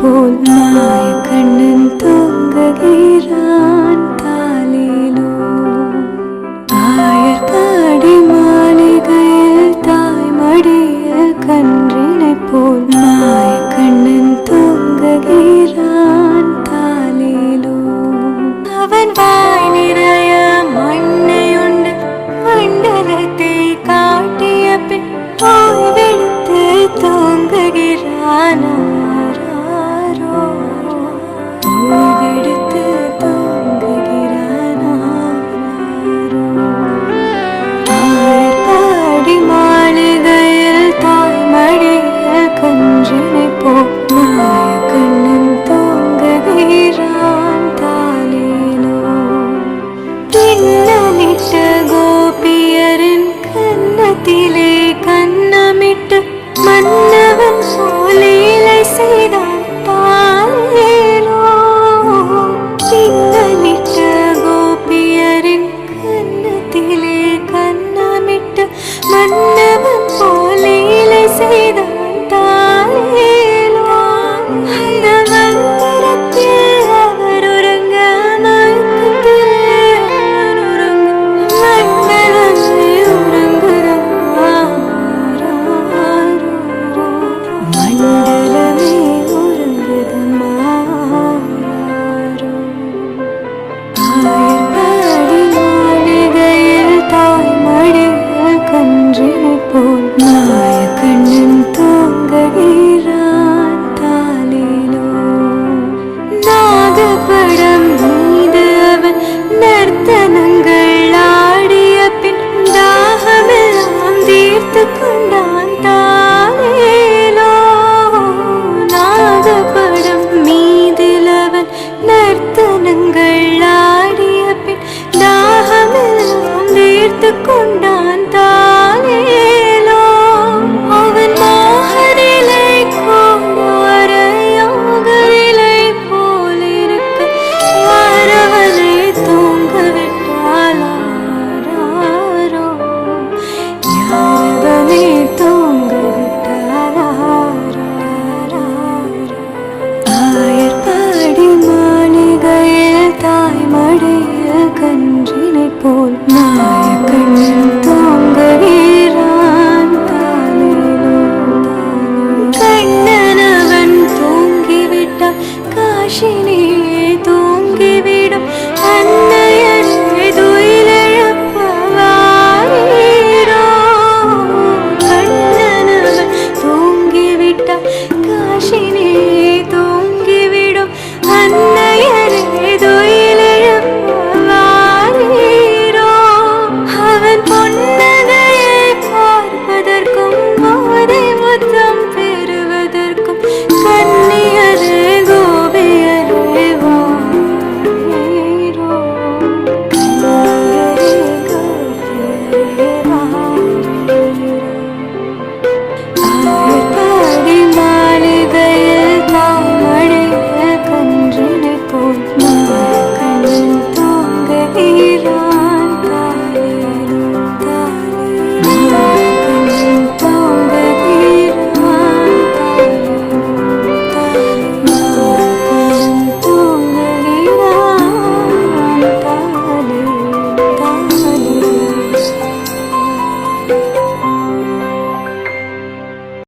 போல் மாய கண்ணன் தூங்குகிறான் தாலிலோ. ஆயர்பாடி மாளிகையில் தாய்மடியில் கன்றினை போல் மாய கண்ணன் தூங்குகிறான் தாலிலோ. அவன் வாய் நிறைய மண்ணையுண்டு மண்டலத்தை காட்டிய பின் ஓய்வெடுத்து தூங்குகிறான். ஓய்வெடுத்து தூங்குகிறான். ஆயர்பாடி மாளிகையில் தாய்மடியில் கன்றினை போல் மாய கண்ணன் தூங்குகிறான் தாலிலோ. பின்னலிட்ட கோபியரின் கன்னத்திலே கன்னமிட்டு மன்னவன் சோலையிலை செய்தான் தாலிலோ. பின்னலிட்ட கோபியரின் கன்னத்திலே கன்னமிட்டு மன்னவன் சோலையிலை செய்தான் தாலிலோ. அந்த மந்திரத்தில் அவர் உறங்க மயக்கத்திலே உறங்க மண்டலமே உறங்குகிறார். மண்டலமே உறங்குதம்மா. ஆயர்பாடி மாளிகையில் தாய்மடியில் கன்றினை போல் மாய